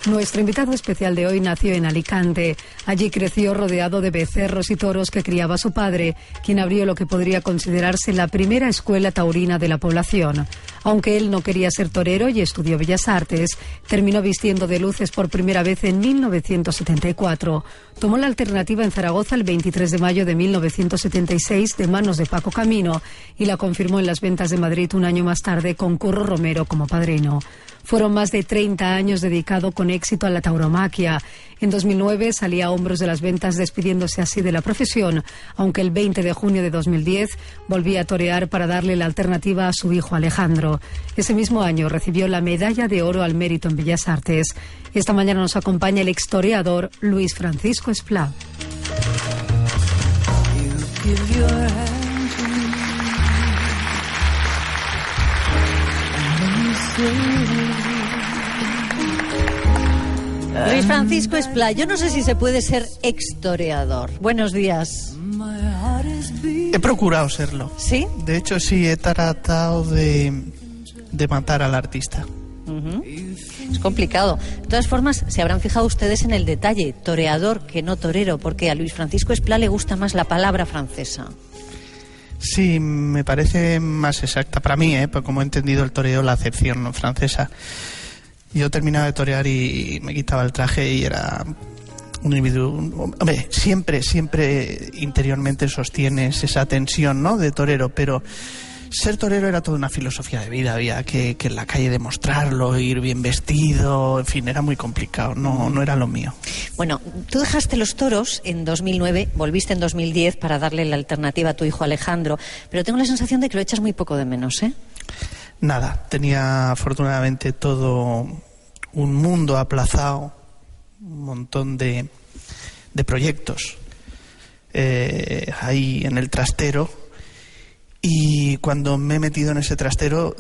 Nuestro invitado especial de hoy nació en Alicante. Allí creció rodeado de becerros y toros que criaba su padre, quien abrió lo que podría considerarse la primera escuela taurina de la población. Aunque él no quería ser torero y estudió Bellas Artes, terminó vistiendo de luces por primera vez en 1974. Tomó la alternativa en Zaragoza el 23 de mayo de 1976 de manos de Paco Camino y la confirmó en las ventas de Madrid un año más tarde con Curro Romero como padrino. Fueron más de 30 años dedicado con éxito a la tauromaquia. En 2009 salía a hombros de las ventas despidiéndose así de la profesión, aunque el 20 de junio de 2010 volvía a torear para darle la alternativa a su hijo Alejandro. Ese mismo año recibió la Medalla de Oro al Mérito en Bellas Artes. Esta mañana nos acompaña el extoreador Luis Francisco Esplá. Luis Francisco Esplá, yo no sé si se puede ser extoreador. Buenos días. He procurado serlo. ¿Sí? De hecho, sí, he tratado de matar al artista. Es complicado. De todas formas, se habrán fijado ustedes en el detalle, toreador que no torero, porque a Luis Francisco Esplá le gusta más la palabra francesa. Sí, me parece más exacta para mí, pues como he entendido el toreo, la acepción francesa. Yo terminaba de torear y me quitaba el traje y era un individuo... Hombre, siempre interiormente sostienes esa tensión, ¿no?, de torero, pero ser torero era toda una filosofía de vida. Había que en la calle demostrarlo, ir bien vestido, en fin, era muy complicado, no era lo mío. Bueno, tú dejaste los toros en 2009, volviste en 2010 para darle la alternativa a tu hijo Alejandro, pero tengo la sensación de que lo echas muy poco de menos, ¿eh? Nada, tenía afortunadamente todo un mundo aplazado, un montón de proyectos ahí en el trastero, y cuando me he metido en ese trastero,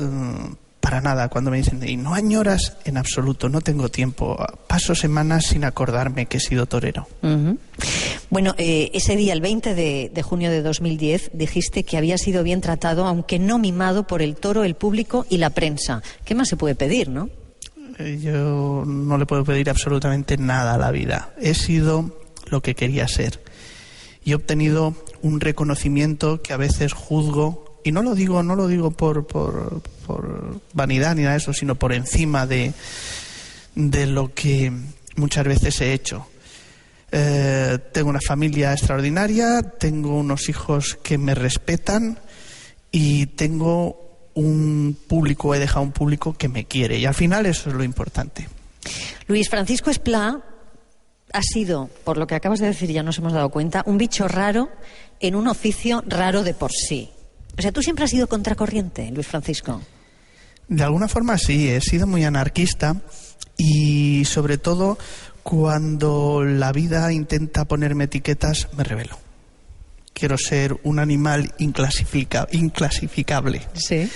para nada, cuando me dicen, ¿y no añoras? En absoluto, no tengo tiempo, paso semanas sin acordarme que he sido torero. Bueno, ese día, el 20 de junio de 2010, dijiste que había sido bien tratado, aunque no mimado, por el toro, el público y la prensa. ¿Qué más se puede pedir, no? Yo no le puedo pedir absolutamente nada a la vida. He sido lo que quería ser. Y he obtenido un reconocimiento que a veces juzgo, y no lo digo por vanidad ni nada de eso, sino por encima de lo que muchas veces he hecho. Tengo una familia extraordinaria, tengo unos hijos que me respetan y tengo he dejado un público que me quiere, y al final eso es lo importante. Luis Francisco Esplá ha sido, por lo que acabas de decir, ya nos hemos dado cuenta, un bicho raro en un oficio raro de por sí. O sea, tú siempre has sido contracorriente, Luis Francisco. De alguna forma sí, he sido muy anarquista, y sobre todo cuando la vida intenta ponerme etiquetas, me rebelo. Quiero ser un animal inclasificable. Sí.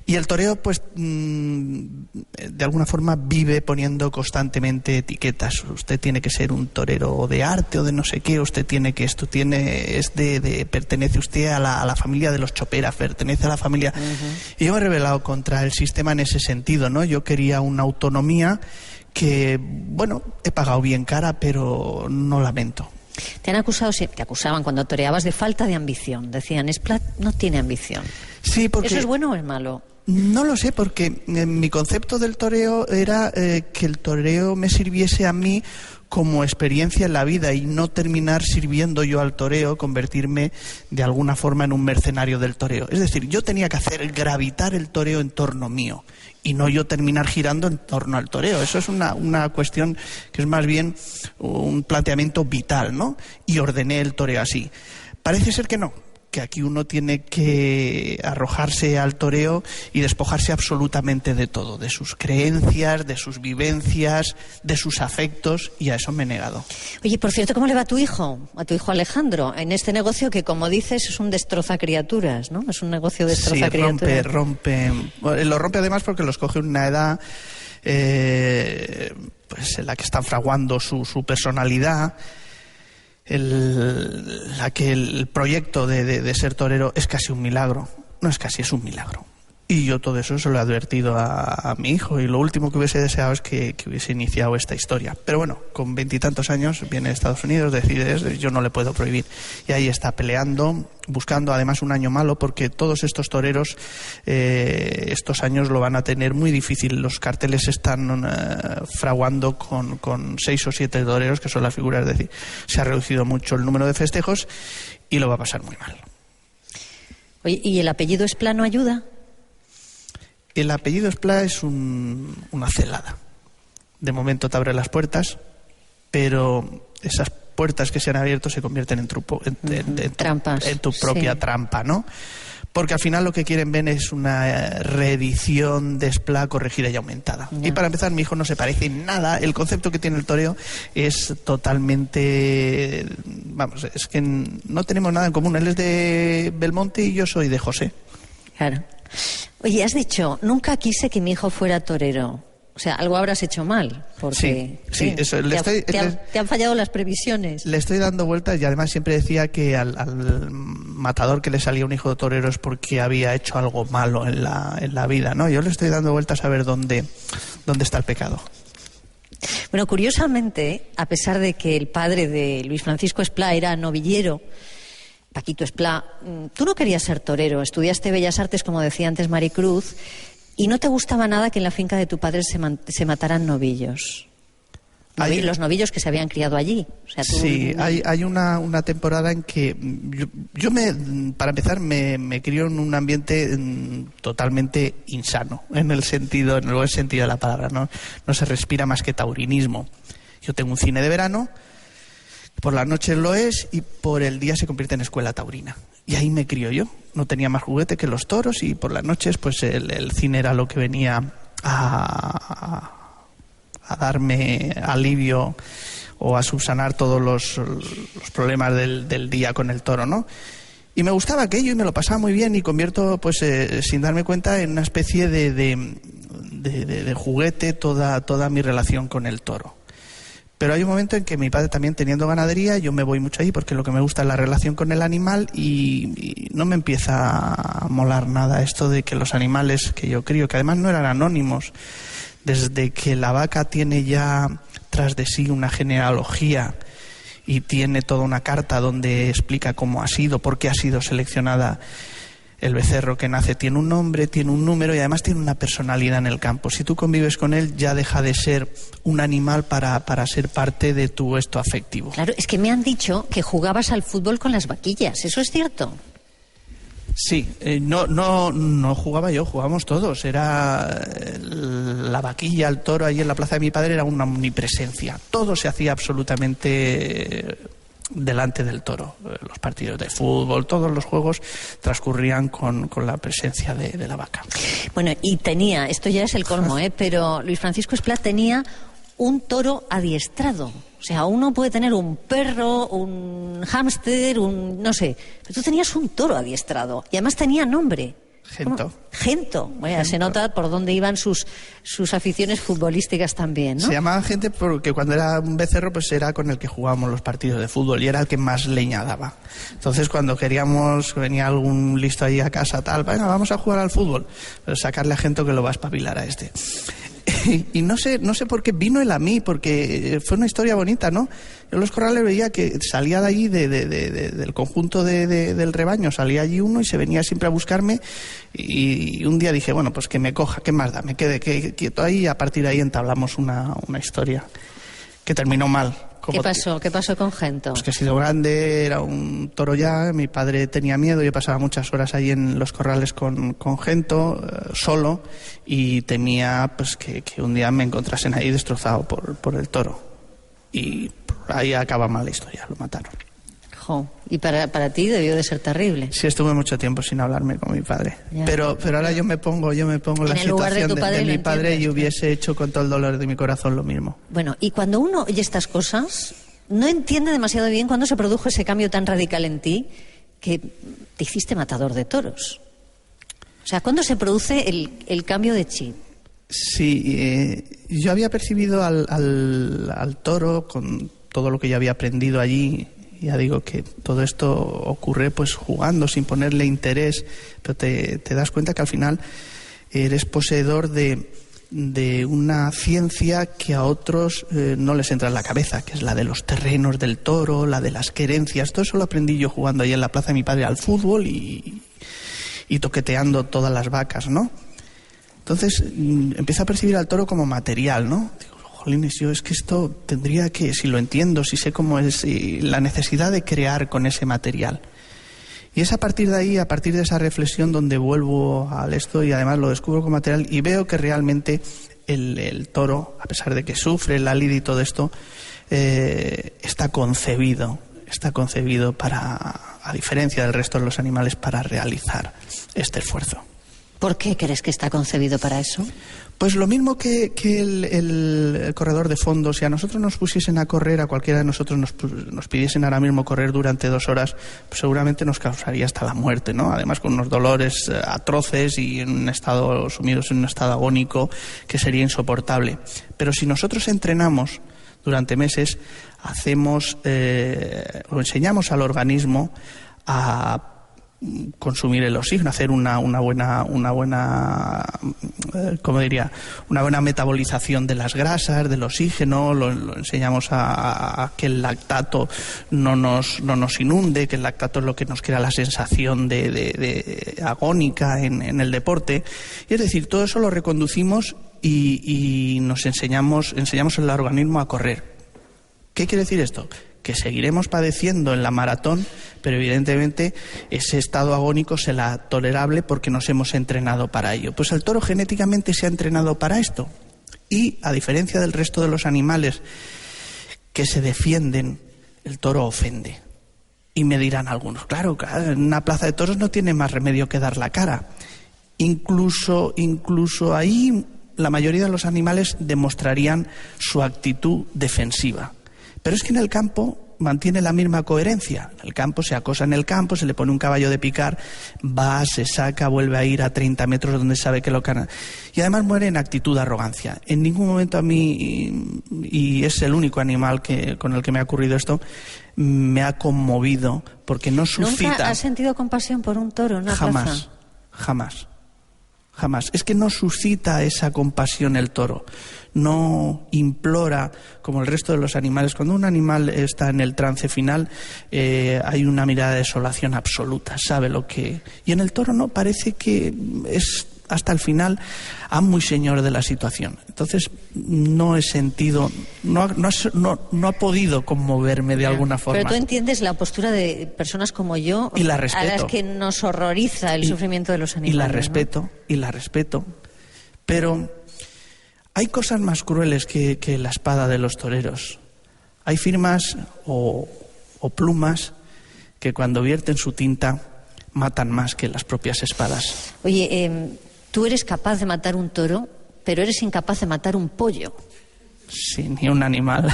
Y el toreo, pues, de alguna forma vive poniendo constantemente etiquetas. Usted tiene que ser un torero de arte o de no sé qué. Usted tiene que pertenece usted a la familia de los Choperas, pertenece a la familia. Y yo me he rebelado contra el sistema en ese sentido, ¿no? Yo quería una autonomía que, bueno, he pagado bien cara, pero no lamento. Te acusaban cuando toreabas de falta de ambición. Decían, Esplá no tiene ambición. Sí, porque... ¿Eso es bueno o es malo? No lo sé, porque mi concepto del toreo era que el toreo me sirviese a mí como experiencia en la vida y no terminar sirviendo yo al toreo, convertirme de alguna forma en un mercenario del toreo. Es decir, yo tenía que hacer gravitar el toreo en torno mío y no yo terminar girando en torno al toreo. Eso es una cuestión que es más bien un planteamiento vital, ¿no? Y ordené el toreo así. Parece ser que no, que aquí uno tiene que arrojarse al toreo y despojarse absolutamente de todo, de sus creencias, de sus vivencias, de sus afectos, y a eso me he negado. Oye, por cierto, ¿cómo le va a tu hijo Alejandro, en este negocio que, como dices, es un destrozacriaturas, ¿no? Es un negocio destrozacriaturas. Sí, rompe. Lo rompe además porque los coge en una edad pues en la que están fraguando su personalidad, la que el proyecto de ser torero es casi un milagro. No es casi, es un milagro. Y yo todo eso se lo he advertido a mi hijo, y lo último que hubiese deseado es que hubiese iniciado esta historia. Pero bueno, con 20 y tantos años viene a Estados Unidos, decide, yo no le puedo prohibir. Y ahí está peleando, buscando además un año malo, porque todos estos toreros estos años lo van a tener muy difícil. Los carteles están fraguando con 6 o 7 toreros, que son las figuras, es decir, se ha reducido mucho el número de festejos y lo va a pasar muy mal. Oye, ¿y el apellido Esplá no ayuda? El apellido Esplá es una celada. De momento te abre las puertas, pero esas puertas que se han abierto se convierten en trampas, en tu propia trampa, ¿no? Porque al final lo que quieren ver es una reedición de Esplá corregida y aumentada. No. Y para empezar, mi hijo no se parece en nada. El concepto que tiene el toreo es totalmente... Vamos, es que no tenemos nada en común. Él es de Belmonte y yo soy de José. Claro. Oye, has dicho, nunca quise que mi hijo fuera torero. O sea, algo habrás hecho mal, porque sí, eso, te han fallado las previsiones. Le estoy dando vueltas, y además siempre decía que al matador que le salía un hijo de torero es porque había hecho algo malo en la vida, ¿no? Yo le estoy dando vueltas a ver dónde está el pecado. Bueno, curiosamente, a pesar de que el padre de Luis Francisco Esplá era novillero, Paquito Esplá, tú no querías ser torero, estudiaste Bellas Artes, como decía antes Maricruz, y no te gustaba nada que en la finca de tu padre se mataran novillos. Los novillos que se habían criado allí. O sea, sí, hay una temporada en que yo para empezar, me crió en un ambiente totalmente insano, en el buen sentido de la palabra, no se respira más que taurinismo. Yo tengo un cine de verano, por las noches lo es, y por el día se convierte en escuela taurina. Y ahí me crió yo. No tenía más juguete que los toros, y por las noches pues el cine era lo que venía a darme alivio o a subsanar todos los problemas del día con el toro, ¿no? Y me gustaba aquello y me lo pasaba muy bien, y convierto, pues sin darme cuenta, en una especie de juguete toda mi relación con el toro. Pero hay un momento en que mi padre, también teniendo ganadería, yo me voy mucho ahí porque lo que me gusta es la relación con el animal, y no me empieza a molar nada esto de que los animales que yo crío, que además no eran anónimos, desde que la vaca tiene ya tras de sí una genealogía y tiene toda una carta donde explica cómo ha sido, por qué ha sido seleccionada el becerro que nace, tiene un nombre, tiene un número, y además tiene una personalidad en el campo. Si tú convives con él, ya deja de ser un animal para ser parte de tu esto afectivo. Claro, es que me han dicho que jugabas al fútbol con las vaquillas, ¿eso es cierto? Sí, no jugaba yo, jugábamos todos. Era la vaquilla, el toro, allí en la plaza de mi padre era una omnipresencia. Todo se hacía absolutamente delante del toro. Los partidos de fútbol, todos los juegos transcurrían con la presencia de la vaca. Bueno, y tenía, esto ya es el colmo, pero Luis Francisco Esplá tenía un toro adiestrado. O sea, uno puede tener un perro, un hámster, no sé, pero tú tenías un toro adiestrado, y además tenía nombre. Gento. Bueno, se nota por dónde iban sus aficiones futbolísticas también, ¿no? Se llamaba Gente porque cuando era un becerro, pues era con el que jugábamos los partidos de fútbol, y era el que más leña daba. Entonces, cuando queríamos, venía algún listo ahí a casa, tal, venga, vamos a jugar al fútbol, pero sacarle a Gento que lo va a espabilar a este. Y no sé por qué vino él a mí, porque fue una historia bonita, ¿no? Yo en los corrales veía que salía de allí, del conjunto del rebaño, salía allí uno y se venía siempre a buscarme, y un día dije, bueno, pues que me coja, ¿qué más da? Me quedé quieto ahí, y a partir de ahí entablamos una historia que terminó mal. ¿Qué pasó con Gento? Pues que ha sido grande, era un toro ya, mi padre tenía miedo, yo pasaba muchas horas ahí en los corrales con Gento, solo, y temía pues que un día me encontrasen ahí destrozado por el toro. Y ahí acaba mal la historia, lo mataron. Y para ti debió de ser terrible. Sí, estuve mucho tiempo sin hablarme con mi padre. Pero ahora yo me pongo en la situación de mi padre, y hubiese hecho con todo el dolor de mi corazón lo mismo. Bueno, y cuando uno oye estas cosas, no entiende demasiado bien cuándo se produjo ese cambio tan radical en ti que te hiciste matador de toros. O sea, ¿cuándo se produce el cambio de chip? Sí, yo había percibido al toro con todo lo que yo había aprendido allí. Ya digo que todo esto ocurre pues jugando, sin ponerle interés, pero te das cuenta que al final eres poseedor de una ciencia que a otros no les entra en la cabeza, que es la de los terrenos del toro, la de las querencias. Todo eso lo aprendí yo jugando ahí en la plaza de mi padre al fútbol y toqueteando todas las vacas, ¿no? Entonces empiezo a percibir al toro como material, ¿no? Digo, jolines, yo es que esto tendría que, si lo entiendo, si sé cómo es, la necesidad de crear con ese material. Y es a partir de ahí, a partir de esa reflexión, donde vuelvo al esto y además lo descubro como material y veo que realmente el toro, a pesar de que sufre la lid y todo esto, está concebido para, a diferencia del resto de los animales, para realizar este esfuerzo. ¿Por qué crees que está concebido para eso? Pues lo mismo que el corredor de fondo. Si a nosotros nos pusiesen a correr, a cualquiera de nosotros nos pidiesen ahora mismo correr durante 2 horas, pues seguramente nos causaría hasta la muerte, ¿no? Además con unos dolores atroces y sumidos en un estado agónico que sería insoportable. Pero si nosotros entrenamos durante meses, o enseñamos al organismo a consumir el oxígeno, hacer una buena metabolización de las grasas, del oxígeno, lo enseñamos a que el lactato no nos inunde, que el lactato es lo que nos crea la sensación de agónica en el deporte. Y es decir, todo eso lo reconducimos y nos enseñamos al organismo a correr. ¿Qué quiere decir esto? Que seguiremos padeciendo en la maratón, pero evidentemente ese estado agónico será tolerable porque nos hemos entrenado para ello. Pues el toro genéticamente se ha entrenado para esto y, a diferencia del resto de los animales que se defienden, el toro ofende. Y me dirán algunos, claro, en una plaza de toros no tiene más remedio que dar la cara. Incluso ahí la mayoría de los animales demostrarían su actitud defensiva. Pero es que en el campo mantiene la misma coherencia. En el campo se acosa en el campo, se le pone un caballo de picar, va, se saca, vuelve a ir a 30 metros donde sabe que lo cana. Y además muere en actitud de arrogancia. En ningún momento a mí, y es el único animal con el que me ha ocurrido esto, me ha conmovido porque no suscita... ¿Nunca has sentido compasión por un toro en una plaza? Jamás. Es que no suscita esa compasión el toro. No implora como el resto de los animales. Cuando un animal está en el trance final, hay una mirada de desolación absoluta, sabe lo que... Y en el toro no, parece que es hasta el final amo y señor de la situación. Entonces no he sentido, no ha podido conmoverme de alguna forma. Pero tú entiendes la postura de personas como yo, y la respeto, a las que nos horroriza el sufrimiento de los animales. Y la respeto. Pero hay cosas más crueles que la espada de los toreros. Hay firmas o plumas que cuando vierten su tinta matan más que las propias espadas. Oye, tú eres capaz de matar un toro, pero eres incapaz de matar un pollo. Sí, ni un animal.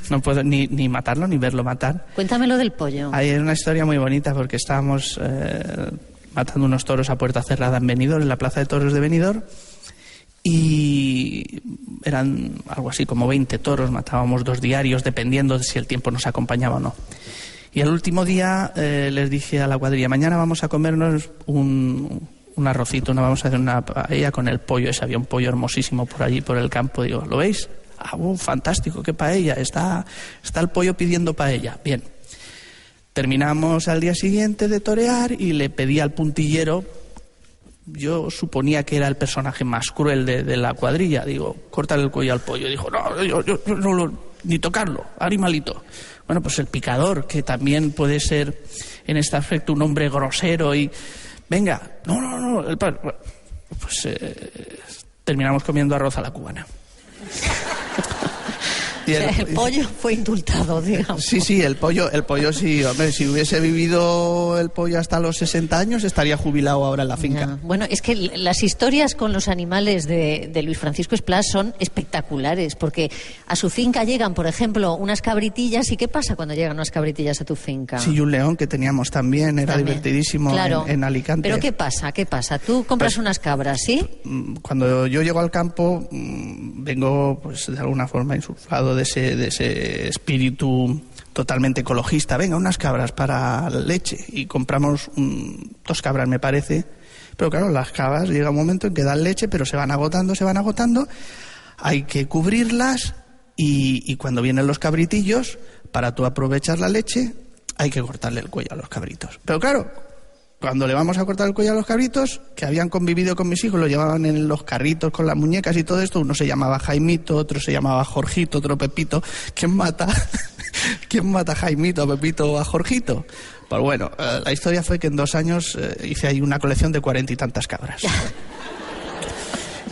No puedo ni matarlo ni verlo matar. Cuéntamelo del pollo. Hay una historia muy bonita porque estábamos matando unos toros a puerta cerrada en Benidorm, en la plaza de toros de Benidorm, y eran algo así como 20 toros, matábamos 2 diarios dependiendo de si el tiempo nos acompañaba o no. Y el último día les dije a la cuadrilla, mañana vamos a comernos un arrocito, vamos a hacer una paella con el pollo. Ese había un pollo hermosísimo por allí, por el campo. Digo, ¿lo veis? Fantástico, qué paella. Está el pollo pidiendo paella. Bien. Terminamos al día siguiente de torear y le pedí al puntillero, yo suponía que era el personaje más cruel de la cuadrilla, digo, córtale el cuello al pollo. Dijo, no, yo no, ni tocarlo, animalito. Bueno, pues el picador, que también puede ser en este aspecto un hombre grosero y... Venga, no, pues terminamos comiendo arroz a la cubana. El pollo fue indultado, digamos. Sí, el pollo sí. Hombre, si hubiese vivido el pollo hasta los 60 años, estaría jubilado ahora en la finca. Ya. Bueno, es que las historias con los animales de Luis Francisco Esplá son espectaculares, porque a su finca llegan, por ejemplo, unas cabritillas. ¿Y qué pasa cuando llegan unas cabritillas a tu finca? Sí, y un león que teníamos también, era divertidísimo, claro. en Alicante. ¿Pero qué pasa? Tú compras pues, unas cabras, ¿sí? Cuando yo llego al campo, vengo pues de alguna forma insuflado de ese espíritu totalmente ecologista. Venga, unas cabras para la leche. Y compramos 2 cabras, me parece. Pero claro, las cabras llega un momento en que dan leche, pero se van agotando, hay que cubrirlas y cuando vienen los cabritillos, para tú aprovechar la leche, hay que cortarle el cuello a los cabritos. Pero claro, cuando le vamos a cortar el cuello a los cabritos, que habían convivido con mis hijos, lo llevaban en los carritos con las muñecas y todo esto, uno se llamaba Jaimito, otro se llamaba Jorgito, otro Pepito. ¿Quién mata a Jaimito, a Pepito o a Jorgito? Pues bueno, la historia fue que en 2 años hice ahí una colección de 40 y tantas cabras.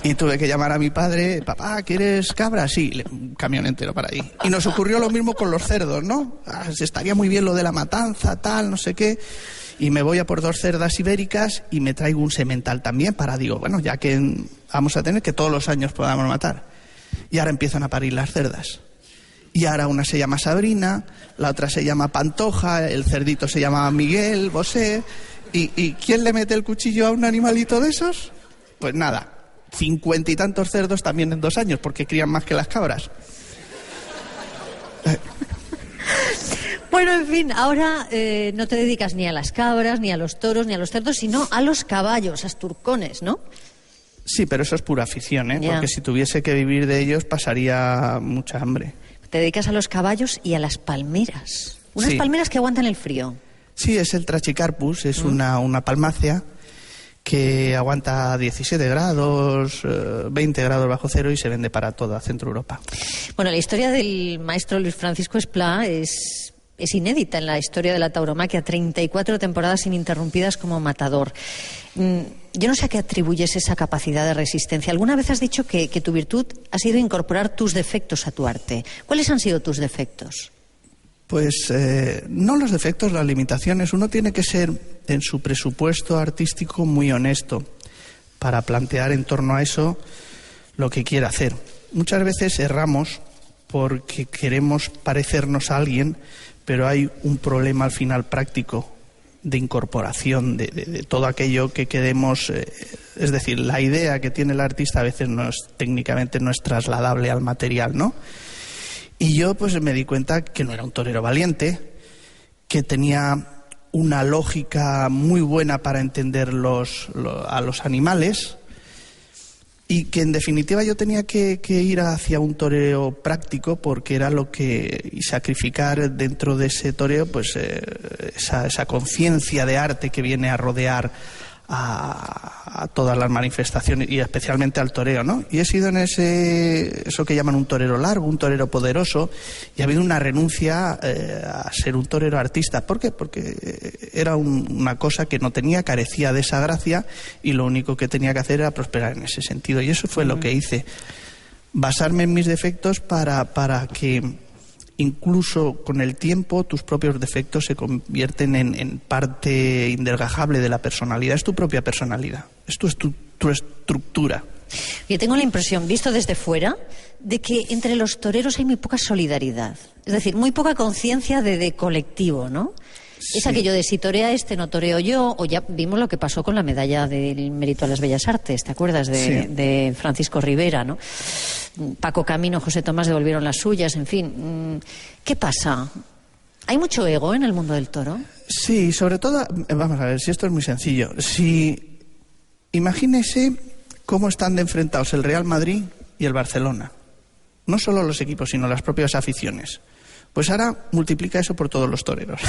Y tuve que llamar a mi padre: papá, ¿quieres cabras? Sí, un camión entero para ahí. Y nos ocurrió lo mismo con los cerdos, ¿no? Estaría muy bien lo de la matanza, tal, no sé qué. Y me voy a por 2 cerdas ibéricas y me traigo un semental también para, digo, bueno, ya que vamos a tener que todos los años podamos matar. Y ahora empiezan a parir las cerdas. Y ahora una se llama Sabrina, la otra se llama Pantoja, el cerdito se llama Miguel Bosé. ¿Y quién le mete el cuchillo a un animalito de esos? Pues nada, 50 y tantos cerdos también en 2 años, porque crían más que las cabras. Bueno, en fin, ahora no te dedicas ni a las cabras, ni a los toros, ni a los cerdos, sino a los caballos, asturcones, ¿no? Sí, pero eso es pura afición, ¿eh? Ya. Porque si tuviese que vivir de ellos pasaría mucha hambre. Te dedicas a los caballos y a las palmeras. Unas Sí. palmeras que aguantan el frío. Sí, es el Trachycarpus, es una palmácea que aguanta 17 grados, 20 grados bajo cero y se vende para toda Centro Europa. Bueno, la historia del maestro Luis Francisco Esplá es inédita en la historia de la tauromaquia. 34 temporadas ininterrumpidas como matador. Yo no sé a qué atribuyes esa capacidad de resistencia. Alguna vez has dicho que tu virtud ha sido incorporar tus defectos a tu arte. ¿Cuáles han sido tus defectos? Pues no los defectos, las limitaciones. Uno tiene que ser en su presupuesto artístico muy honesto para plantear en torno a eso lo que quiere hacer. Muchas veces erramos porque queremos parecernos a alguien, pero hay un problema al final práctico de incorporación de todo aquello que queremos. Es decir, la idea que tiene el artista a veces técnicamente no es trasladable al material, ¿no? Y yo pues me di cuenta que no era un torero valiente, que tenía una lógica muy buena para entender a los animales, y que en definitiva yo tenía que ir hacia un toreo práctico, porque era y sacrificar dentro de ese toreo pues esa conciencia de arte que viene a rodear a todas las manifestaciones y especialmente al toreo, ¿no? Y he sido en eso que llaman un torero largo, un torero poderoso, y ha habido una renuncia a ser un torero artista. ¿Por qué? Porque era una cosa que no tenía, carecía de esa gracia, y lo único que tenía que hacer era prosperar en ese sentido. Y eso fue lo que hice, basarme en mis defectos para que incluso con el tiempo tus propios defectos se convierten en parte indelgajable de la personalidad. Es tu propia personalidad, es tu estructura. Yo tengo la impresión, visto desde fuera, de que entre los toreros hay muy poca solidaridad. Es decir, muy poca conciencia de colectivo, ¿no? Sí. Es aquello de si torea este, no toreo yo, o ya vimos lo que pasó con la medalla del mérito a las bellas artes, ¿te acuerdas? De Francisco Rivera, ¿no? Paco Camino, José Tomás devolvieron las suyas, en fin. ¿Qué pasa? ¿Hay mucho ego en el mundo del toro? Sí, sobre todo, vamos a ver, si esto es muy sencillo. Imagínese cómo están de enfrentados el Real Madrid y el Barcelona. No solo los equipos, sino las propias aficiones. Pues ahora multiplica eso por todos los toreros.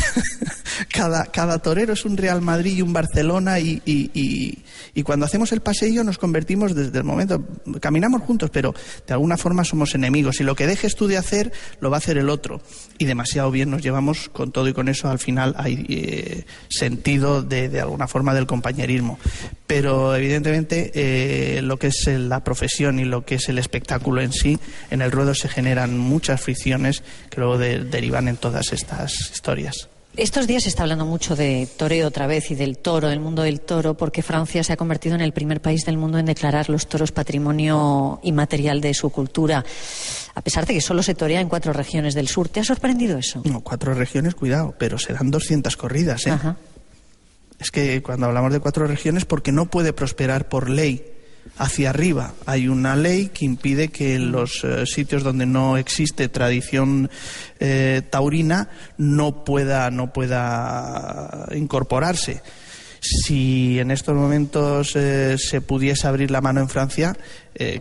Cada torero es un Real Madrid y un Barcelona, y cuando hacemos el paseillo nos convertimos desde el momento... Caminamos juntos, pero de alguna forma somos enemigos. Y lo que dejes tú de hacer, lo va a hacer el otro. Y demasiado bien nos llevamos con todo, y con eso al final hay sentido de alguna forma del compañerismo. Pero evidentemente lo que es la profesión y lo que es el espectáculo en sí, en el ruedo se generan muchas fricciones que luego derivan en todas estas historias. Estos días se está hablando mucho de toreo otra vez y del toro, del mundo del toro, porque Francia se ha convertido en el primer país del mundo en declarar los toros patrimonio inmaterial de su cultura, a pesar de que solo se torea en 4 regiones del sur. ¿Te ha sorprendido eso? No, 4 regiones, cuidado, pero serán 200 corridas, ¿eh? Ajá. Es que cuando hablamos de 4 regiones, porque no puede prosperar por ley hacia arriba. Hay una ley que impide que en los sitios donde no existe tradición taurina no pueda incorporarse. Si en estos momentos se pudiese abrir la mano en Francia,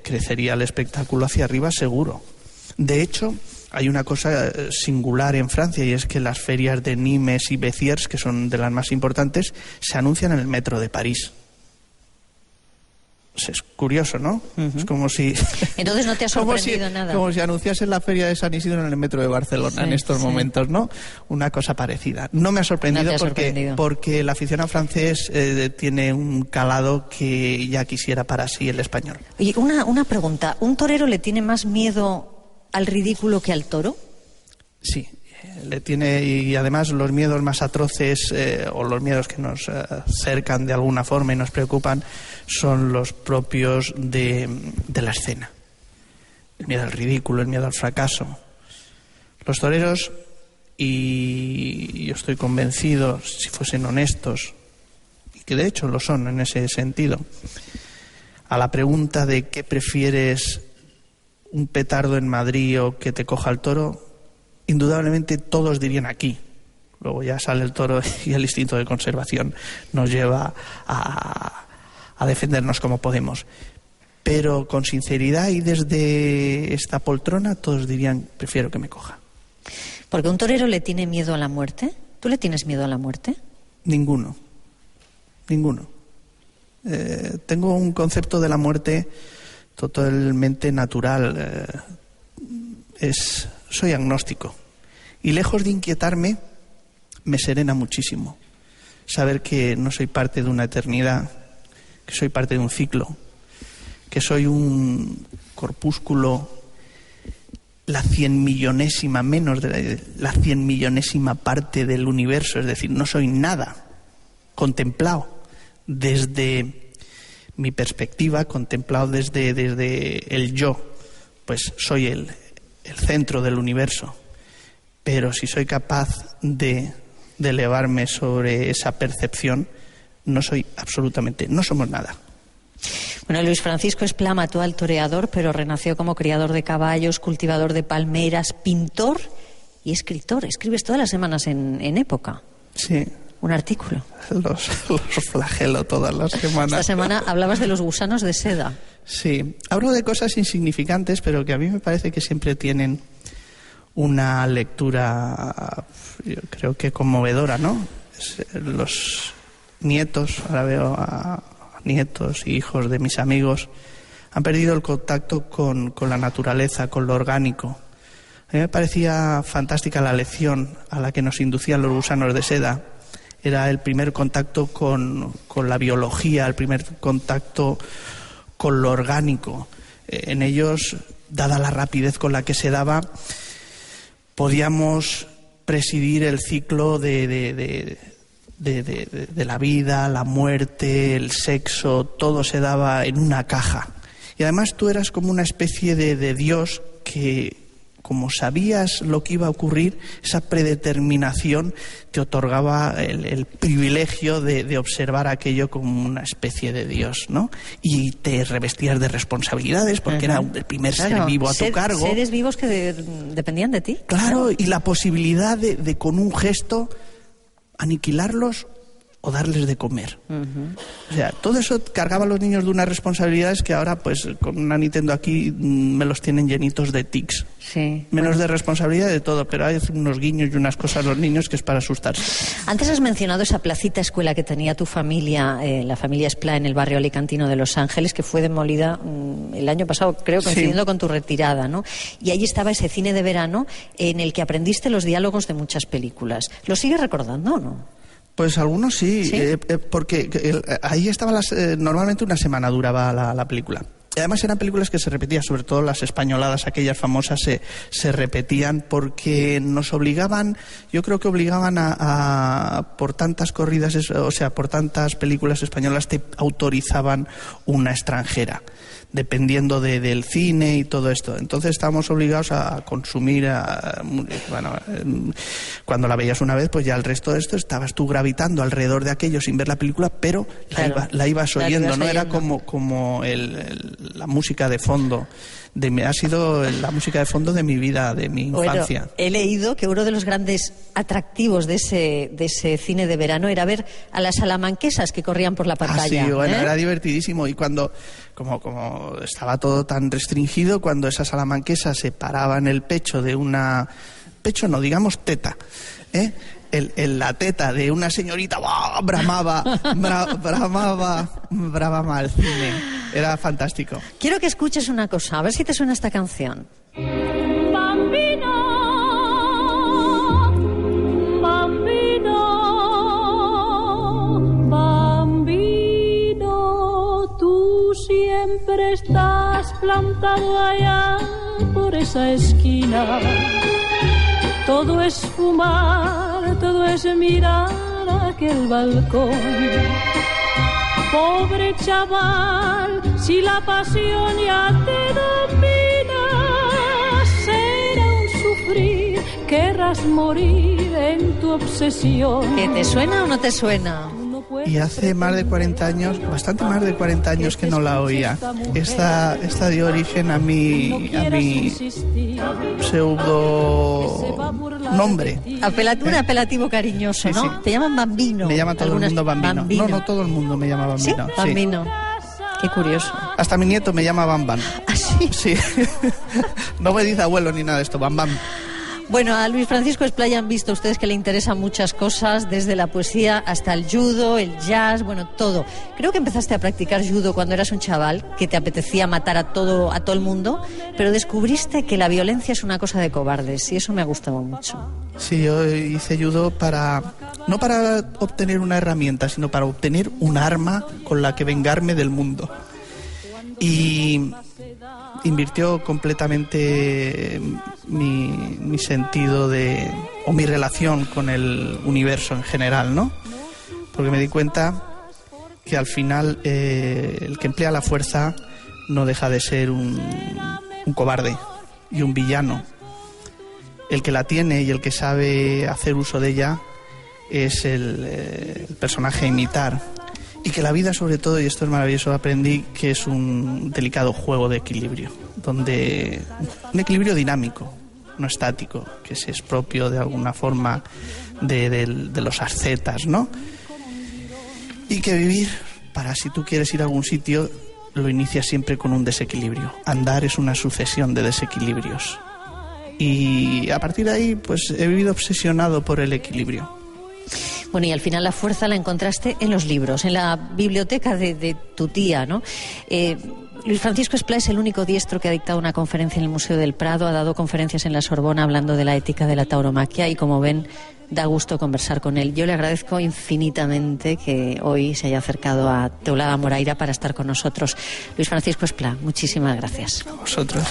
crecería el espectáculo hacia arriba seguro. De hecho, hay una cosa singular en Francia, y es que las ferias de Nimes y Béziers, que son de las más importantes, se anuncian en el metro de París. Es curioso, ¿no? Es como si... Entonces no te ha sorprendido nada. Como si anunciasen la feria de San Isidro en el metro de Barcelona en estos momentos, ¿no? Una cosa parecida. No me ha sorprendido, porque el aficionado francés tiene un calado que ya quisiera para sí el español. Oye, una pregunta. ¿Un torero le tiene más miedo al ridículo que al toro? Sí. Le tiene, y además los miedos más atroces o los miedos que nos cercan de alguna forma y nos preocupan son los propios de la escena. El miedo al ridículo, el miedo al fracaso. Los toreros, y yo estoy convencido, si fuesen honestos, y que de hecho lo son en ese sentido, a la pregunta de ¿qué prefieres, un petardo en Madrid o que te coja el toro?, indudablemente todos dirían aquí. Luego ya sale el toro y el instinto de conservación nos lleva a defendernos como podemos. Pero con sinceridad y desde esta poltrona todos dirían, prefiero que me coja. Porque un torero le tiene miedo a la muerte. ¿Tú le tienes miedo a la muerte? Ninguno. Tengo un concepto de la muerte totalmente natural. Soy agnóstico, y lejos de inquietarme me serena muchísimo saber que no soy parte de una eternidad, que soy parte de un ciclo, que soy un corpúsculo, la 100.000.000ésima, menos de la 100.000.000ésima parte del universo, es decir, no soy nada. Contemplado desde mi perspectiva, contemplado desde el yo, pues soy el centro del universo. Pero si soy capaz de elevarme sobre esa percepción, no somos nada. Bueno, Luis Francisco Esplá mató al toreador, pero renació como criador de caballos, cultivador de palmeras, pintor y escritor. Escribes todas las semanas en Época. Sí. Un artículo. Los flagelo todas las semanas. Esta semana hablabas de los gusanos de seda. Sí, hablo de cosas insignificantes, pero que a mí me parece que siempre tienen una lectura, yo creo que conmovedora, ¿no? Los nietos, ahora veo a nietos y hijos de mis amigos, han perdido el contacto con la naturaleza, con lo orgánico. A mí me parecía fantástica la lección a la que nos inducían los gusanos de seda. Era el primer contacto con la biología, el primer contacto con lo orgánico. En ellos, dada la rapidez con la que se daba, podíamos presidir el ciclo de la vida, la muerte, el sexo, todo se daba en una caja. Y además tú eras como una especie de Dios que, como sabías lo que iba a ocurrir, esa predeterminación te otorgaba el privilegio de observar aquello como una especie de Dios, ¿no? Y te revestías de responsabilidades porque era el primer ser vivo a tu cargo. Seres vivos que dependían de ti. Claro, y la posibilidad de con un gesto aniquilarlos o darles de comer. O sea, todo eso cargaba a los niños de unas responsabilidades que ahora, pues, con una Nintendo aquí me los tienen llenitos de tics. Sí. Menos de responsabilidad de todo, pero hay unos guiños y unas cosas a los niños que es para asustarse. Antes has mencionado esa placita escuela que tenía tu familia, la familia Esplá, en el barrio alicantino de Los Ángeles, que fue demolida el año pasado, creo, coincidiendo con tu retirada, ¿no? Y allí estaba ese cine de verano en el que aprendiste los diálogos de muchas películas. ¿Lo sigues recordando o no? Pues algunos sí. Porque ahí estaba normalmente una semana duraba la película. Y además eran películas que se repetían, sobre todo las españoladas, aquellas famosas, se repetían porque nos obligaban, yo creo que obligaban por tantas corridas, o sea, por tantas películas españolas te autorizaban una extranjera. dependiendo del cine y todo esto. Entonces estábamos obligados a consumir, cuando la veías una vez, pues ya el resto de esto estabas tú gravitando alrededor de aquello sin ver la película, pero claro, la ibas oyendo, ¿no? Era como la música de fondo. Ha sido la música de fondo de mi vida, de mi infancia. Bueno, he leído que uno de los grandes atractivos de ese cine de verano era ver a las salamanquesas que corrían por la pantalla. Sí, bueno, era divertidísimo. Y cuando, como estaba todo tan restringido, cuando esa salamanquesa se paraba en el pecho de una... Pecho no, digamos teta, la teta de una señorita, ¡oh!, bramaba al cine. Era fantástico. Quiero que escuches una cosa, a ver si te suena esta canción. Bambino, bambino, bambino, tú siempre estás plantado allá por esa esquina. Todo es fumar, todo es mirar aquel balcón. Pobre chaval, si la pasión ya te domina, será un sufrir, querrás morir en tu obsesión. ¿Que te suena o no te suena? Y hace más de 40 años, bastante más de 40 años que no la oía. Esta dio origen a mi pseudo nombre. Un apelativo cariñoso, ¿no? Sí. Te llaman Bambino. Me llama todo el mundo Bambino. No, todo el mundo me llama Bambino. ¿Sí? Bambino. Qué curioso. Hasta mi nieto me llama Bam Bam. ¿Ah, sí? Sí. No me dice abuelo ni nada de esto, Bam Bam. Bueno, a Luis Francisco Esplaya han visto ustedes que le interesan muchas cosas, desde la poesía hasta el judo, el jazz, bueno, todo. Creo que empezaste a practicar judo cuando eras un chaval, que te apetecía matar a todo el mundo, pero descubriste que la violencia es una cosa de cobardes, y eso me ha gustado mucho. Sí, yo hice judo no para obtener una herramienta, sino para obtener un arma con la que vengarme del mundo. Y invirtió completamente mi sentido o mi relación con el universo en general, ¿no? Porque me di cuenta que al final el que emplea la fuerza no deja de ser un cobarde y un villano. El que la tiene y el que sabe hacer uso de ella es el personaje a imitar. Y que la vida, sobre todo, y esto es maravilloso, aprendí que es un delicado juego de equilibrio, donde un equilibrio dinámico, no estático, que es propio de alguna forma de los ascetas, ¿no? Y que vivir, si tú quieres ir a algún sitio, lo inicias siempre con un desequilibrio. Andar es una sucesión de desequilibrios. Y a partir de ahí, pues he vivido obsesionado por el equilibrio. Bueno, y al final la fuerza la encontraste en los libros, en la biblioteca de tu tía, ¿no? Luis Francisco Esplá es el único diestro que ha dictado una conferencia en el Museo del Prado, ha dado conferencias en la Sorbona hablando de la ética de la tauromaquia y, como ven, da gusto conversar con él. Yo le agradezco infinitamente que hoy se haya acercado a Teulada Moraira para estar con nosotros. Luis Francisco Esplá, muchísimas gracias. A vosotros.